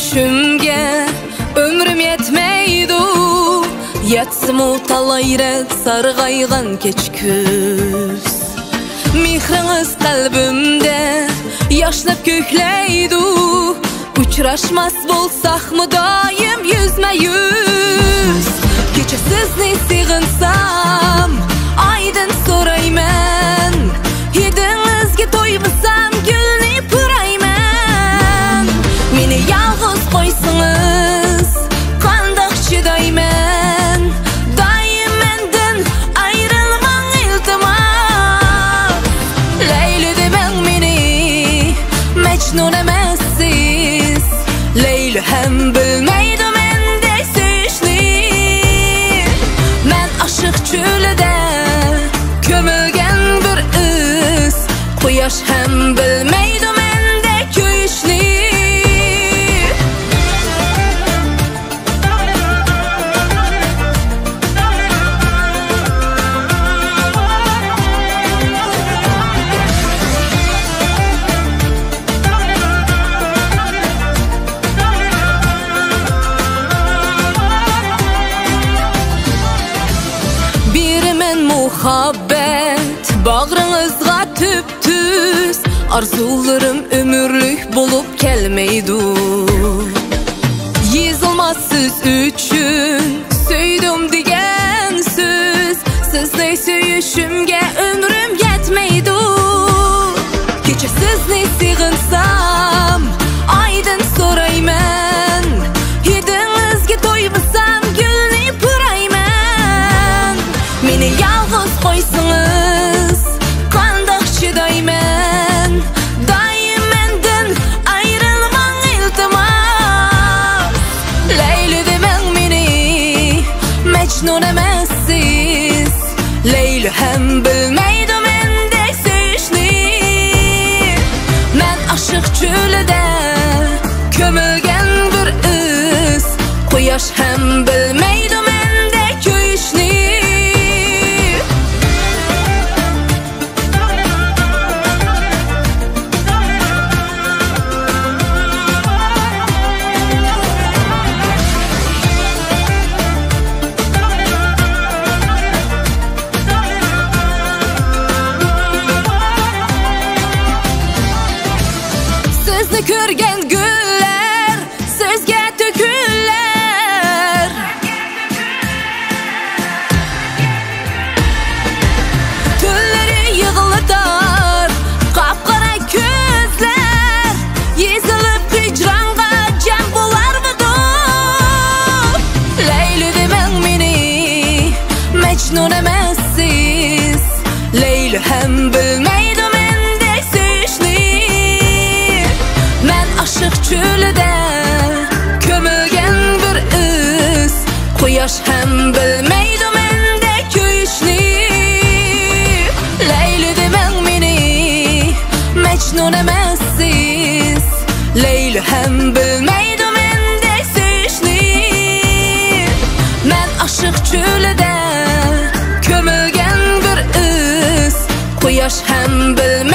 Söyüşümge ömrüm yetmeydi. Yatsımı talayret sargaygan keç küz. Mihriniz kalbimde yaşlap kökleydi. Uçraşmaz bolsak mı daim yüzme yüz. Gece sizni sığınsam aydın sorayman. Hidinizge toybusam gülni pırayman. Meni yalğız koysunuz kandak çidayman. Daim menden ayrılman iltimas. Leyli demen meni Mecnun emezsiz. Leyli hem bilmeydi mende süçni. Men aşık çölede kömülgen bir üs. Kuyaş hem bilmeydi mende köyüşni. Muhabbet bağrınızga tüp-tüz. Arzularım ömürlük bulup gelmeydi. Yezilmaz siz üçün söydüm digen söz. Sizni söyüşümge ömrüm yetmeydi. Gece sizni sığınsam aydın sorayman. Hidinizge toybusam gülni pırayman. Meni yalğız koysunuz kandak çidayman. Daim menden ayrılman iltimas. Leyli demen meni Mecnun emezsiz. Leyli hem bilmeydi mende süçni. Men aşık çölede kömülgen bir üs. Kuyaş hem bilmeydi mende köyüşni. Sizni körgen güller sizge töküller. Tülleri yığılıtar kapkara közler. Yezilip hicranga cem bolar mıdır? Leyli demen meni Mecnun emezsiz. Leyli hem bilmeydi mende süçni. Men aşık çölede kömülgen bir üs. Kuyaş hem bilmeydi mende köyüşni. Leyli demen meni Mecnun emezsiz. Leyli hem bilmeydi mende süçni. Men aşık çölede kömülgen bir üs. Kuyaş hem bilmeydi